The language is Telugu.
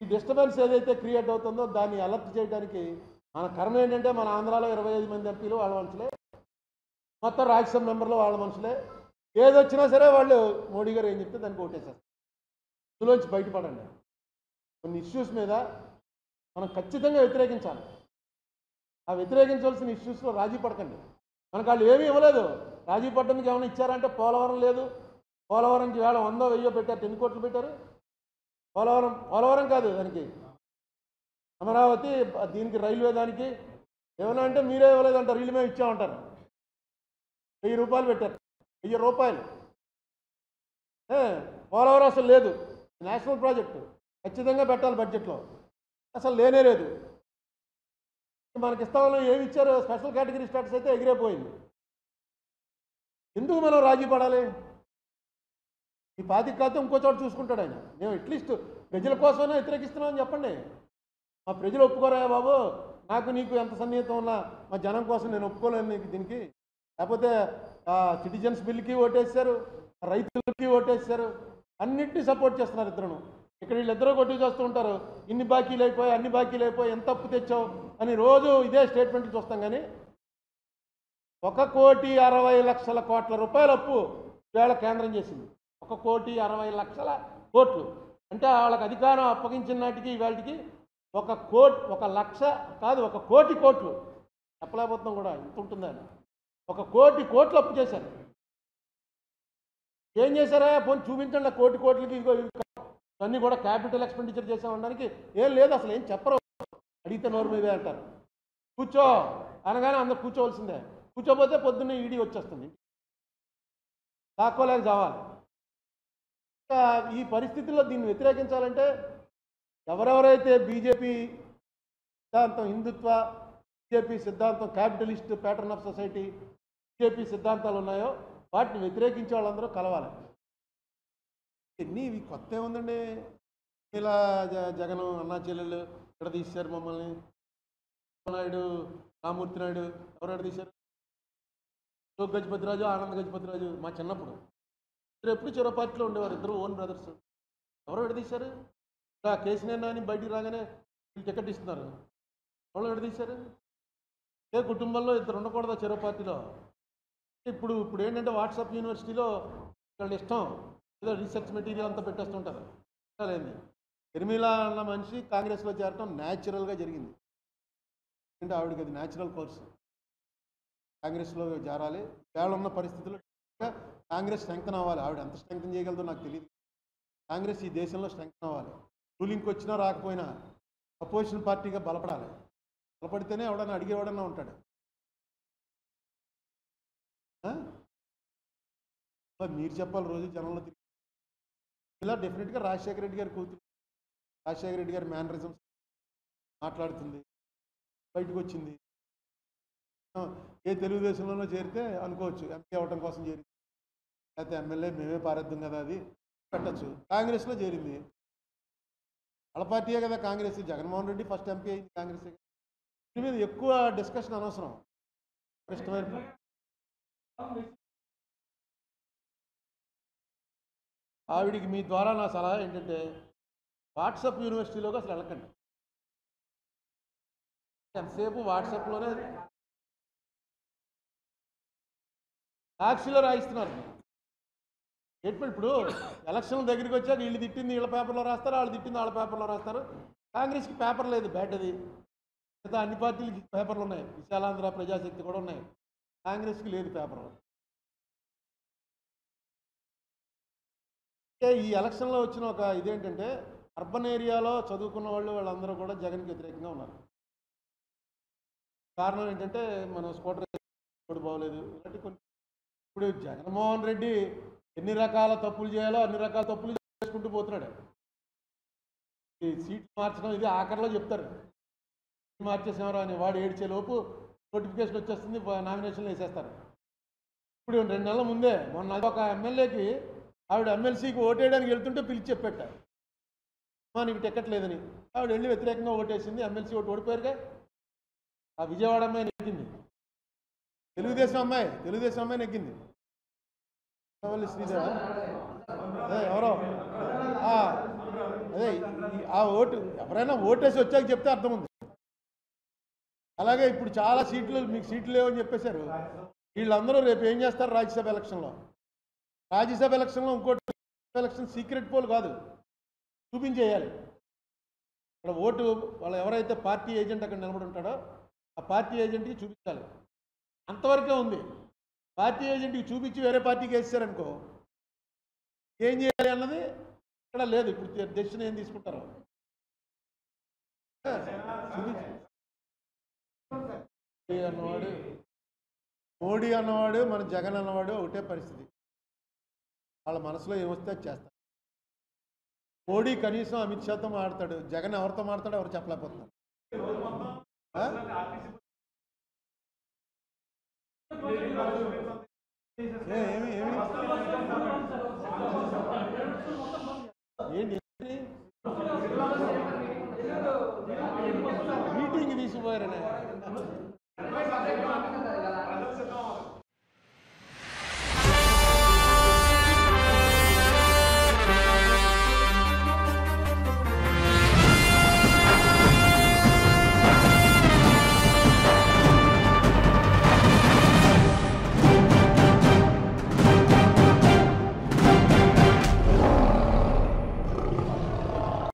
ఈ డిస్టర్బెన్స్ ఏదైతే క్రియేట్ అవుతుందో దాన్ని అలర్ట్ చేయడానికి మన కర్మ ఏంటంటే మన ఆంధ్రాలో 25 మంది ఎంపీలు వాళ్ళ మనుషులే, మొత్తం రాజ్యసభ మెంబర్లు వాళ్ళ మనుషులే. ఏదొచ్చినా సరే వాళ్ళు మోడీ గారు ఏం చెప్తే దానికి ఓటేసేస్తారు. ఇందులోంచి బయటపడండి. కొన్ని ఇష్యూస్ మీద మనం ఖచ్చితంగా వ్యతిరేకించాలి. ఆ వ్యతిరేకించవలసిన ఇష్యూస్లో రాజీ పడకండి. మనకు వాళ్ళు ఏమీ ఇవ్వలేదు. రాజీ పడడానికి ఏమైనా ఇచ్చారంటే పోలవరం లేదు. పోలవరంకి వేళ 100, 1000 పెట్టారు. ఎన్ని కోట్లు పెట్టారు? పోలవరం కాదు, దానికి అమరావతి, దీనికి రైల్వే, దానికి ఏమైనా అంటే మీరే ఇవ్వలేదంటారు, వీళ్ళు మేము ఇచ్చామంటారు. 1000 రూపాయలు పెట్టారు. 1000 రూపాయలు. పోలవరం అసలు లేదు. నేషనల్ ప్రాజెక్టు ఖచ్చితంగా పెట్టాలి బడ్జెట్లో. అసలు లేనే లేదు. మనకి ఇస్తామని ఏమి ఇచ్చారు? స్పెషల్ కేటగిరీ స్టాటస్ అయితే ఎగిరైపోయింది. ఎందుకు మనం రాజీ పడాలి? ఈ 25 కాదు ఇంకో చోట చూసుకుంటాడు ఆయన. మేము అట్లీస్ట్ ప్రజల కోసమైనా వ్యతిరేకిస్తున్నామని చెప్పండి. మా ప్రజలు ఒప్పుకోరా బాబు, నాకు నీకు ఎంత సన్నిహితం ఉన్నా మా జనం కోసం నేను ఒప్పుకోలేను నీకు దీనికి. లేకపోతే సిటిజన్స్ బిల్కి ఓటేసారు, రైతులకి ఓటేసారు, అన్నింటినీ సపోర్ట్ చేస్తున్నారు ఇద్దరును. ఇక్కడ వీళ్ళిద్దరూ కొట్టి చేస్తూ ఉంటారు. ఇన్ని బాకీలు అయిపోయి, అన్ని బాకీలు అయిపోయి, ఎంత అప్పు తెచ్చావు అని రోజు ఇదే స్టేట్మెంట్లు చూస్తాం. కానీ 1,60,00,000 కోట్ల రూపాయల అప్పు ఇవాళ కేంద్రం చేసింది. 1,60,00,000 కోట్లు అంటే వాళ్ళకి అధికారం అప్పగించిన నాటికి ఇవాళకి 1 కోటి కోట్లు చెప్పలేకపోతున్నాం కూడా. ఇంత ఉంటుందని 1 కోటి కోట్లు అప్పు చేశారు. ఏం చేశారా? పోనీ చూపించండి. 1 కోటి కోట్లకి ఇదిగో అన్నీ కూడా క్యాపిటల్ ఎక్స్పెండిచర్ చేసామనడానికి ఏం లేదు. అసలు ఏం చెప్పరు. అడిగితే నోరు మీదే అంటారు. కూర్చో అనగానే అందరు కూర్చోవలసిందే. కూర్చోపోతే పొద్దున్నే ఈడీ వచ్చేస్తుంది. దాక్కోలేక చావాలి. ఈ పరిస్థితుల్లో దీన్ని వ్యతిరేకించాలంటే ఎవరెవరైతే బీజేపీ సిద్ధాంతం, హిందుత్వ, బీజేపీ సిద్ధాంతం, capitalist pattern of society, BJP సిద్ధాంతాలు ఉన్నాయో వాటిని వ్యతిరేకించే వాళ్ళందరూ కలవాలి. ఇవి కొత్త ఏముందండి? ఇలా జగన్ అన్నా చెల్లెళ్ళు ఇక్కడ తీశారు మమ్మల్ని. నాయుడు, రామూర్తి నాయుడు ఎవరు తీశారు? అశోక్ గజపతిరాజు, ఆనంద్ గజపతిరాజు మా చిన్నప్పుడు ఎప్పుడు చెరో పార్టీలో ఉండేవారు. ఇద్దరు ఓన్ బ్రదర్స్. ఎవరో విడదీశారు? కేసీఆర్ అని బయటికి రాగానే వీళ్ళు టికెట్ ఇస్తున్నారు. ఎవరో విడదీశారు? ఏ కుటుంబంలో ఇద్దరు ఉండకూడదా చెరో పార్టీలో? ఇప్పుడు ఏంటంటే వాట్సాప్ యూనివర్సిటీలో వాళ్ళ ఇష్టం ఏదో రీసెర్చ్ మెటీరియల్ అంతా పెట్టేస్తుంటారు. లేదు, షర్మిల అన్న మనిషి కాంగ్రెస్లో చేరటం న్యాచురల్గా జరిగింది. అంటే ఆవిడకి అది న్యాచురల్ కోర్సు. కాంగ్రెస్లో చేరాలి. వేళ ఉన్న పరిస్థితుల్లో కాంగ్రెస్ స్ట్రెంగ్తన్ అవ్వాలి. ఆవిడ ఎంత స్ట్రెంగ్తన్ చేయగలదో నాకు తెలియదు. కాంగ్రెస్ ఈ దేశంలో స్ట్రెంగ్తన్ అవ్వాలి. రూలింగ్కి వచ్చినా రాకపోయినా అపోజిషన్ పార్టీగా బలపడాలి. బలపడితేనే ఎవడన్నా అడిగేవాడన్నా ఉంటాడు. మీరు చెప్పాలి రోజు జనంలో తిరిగి. ఇలా డెఫినెట్గా రాజశేఖర రెడ్డి గారి కూతురు, రాజశేఖర రెడ్డి గారి మేనరిజమ్స్ మాట్లాడుతుంది, బయటకు వచ్చింది. ఏ తెలుగుదేశంలోనో చేరితే అనుకోవచ్చు ఎంపీ అవ్వటం కోసం చేరింది, లేకపోతే ఎమ్మెల్యే మేమే పారేద్దాం కదా, అది పెట్టచ్చు. కాంగ్రెస్లో చేరింది. వాళ్ళ పార్టీయే కదా కాంగ్రెస్. జగన్మోహన్ రెడ్డి ఫస్ట్ ఎంపీ అయింది కాంగ్రెస్. దీని మీద ఎక్కువ డిస్కషన్ అనవసరం. ఇష్టమైన ఆవిడికి మీ ద్వారా నా సలహా ఏంటంటే వాట్సాప్ యూనివర్సిటీలోకి అసలు వెళ్ళకండి. ఎంతసేపు వాట్సాప్లోనే సాక్షిలో రాయిస్తున్నారు. ఇప్పుడు ఎలక్షన్ల దగ్గరికి వచ్చాక వీళ్ళు తిట్టింది వీళ్ళ పేపర్లో రాస్తారు, వాళ్ళు తిట్టింది వాళ్ళ పేపర్లో రాస్తారు. కాంగ్రెస్కి పేపర్ లేదు, బ్యాడ్ అది. మిగతా అన్ని పార్టీలకి పేపర్లు ఉన్నాయి. విశాలాంధ్ర, ప్రజాశక్తి కూడా ఉన్నాయి. కాంగ్రెస్కి లేదు పేపర్. ఈ ఎలక్షన్లో వచ్చిన ఒక ఇదేంటంటే అర్బన్ ఏరియాలో చదువుకున్న వాళ్ళందరూ కూడా జగన్కి వ్యతిరేకంగా ఉన్నారు. కారణం ఏంటంటే మనం స్కూటర్ బాగోలేదు ఇలాంటి కొన్ని. ఇప్పుడు జగన్మోహన్ రెడ్డి ఎన్ని రకాల తప్పులు చేయాలో అన్ని రకాల తప్పులు చేసుకుంటూ పోతున్నాడు. ఈ సీట్లు మార్చడం ఇది ఆఖరిలో చెప్తారు. మార్చేసేవారు అని వాడు ఏడ్చేలోపు నోటిఫికేషన్ వచ్చేస్తుంది, నామినేషన్లు వేసేస్తారు. ఇప్పుడు 2 నెలల ముందే మొన్న ఒక ఎమ్మెల్యేకి ఆవిడ ఎమ్మెల్సీకి ఓటేయడానికి వెళ్తుంటే పిలిచి చెప్పాట, నీకు టికెట్ లేదని. ఆవిడ వెళ్ళి వ్యతిరేకంగా ఓటేసింది. ఎమ్మెల్సీ ఓడిపోయారుగా. ఆ విజయవాడ అమ్మాయి నెగ్గింది. తెలుగుదేశం అమ్మాయి నెగ్గింది. శ్రీదేవి ఎవరో అదే ఆ ఓటు ఎవరైనా ఓటేసి వచ్చాక చెప్తే అర్థం ఉంది. అలాగే ఇప్పుడు చాలా సీట్లు మీకు సీట్లు లేవని చెప్పేశారు. వీళ్ళందరూ రేపు ఏం చేస్తారు? రాజ్యసభ ఎలక్షన్లో ఇంకోటి ఎలక్షన్ సీక్రెట్ పోల్ కాదు, చూపించేయాలి. ఇక్కడ ఓటు వాళ్ళు ఎవరైతే పార్టీ ఏజెంట్ అక్కడ నిలబడి ఉంటాడో ఆ పార్టీ ఏజెంట్కి చూపించాలి. అంతవరకే ఉంది. పార్టీ ఏజెంట్కి చూపించి వేరే పార్టీకి వేసారనుకో ఏం చేయాలి అన్నది ఇక్కడ లేదు. ఇప్పుడు డెసిషన్ ఏం తీసుకుంటారు? మోడీ అన్నవాడు మన జగన్ అన్నవాడు ఒకటే పరిస్థితి. వాళ్ళ మనసులో ఏమొస్తే అది చేస్తారు. మోడీ కనీసం అమిత్ షాతో మాట్లాడతాడు, జగన్ ఎవరితో మాట్లాడో ఎవరు చెప్పలేకపోతున్నారు. ఏంటి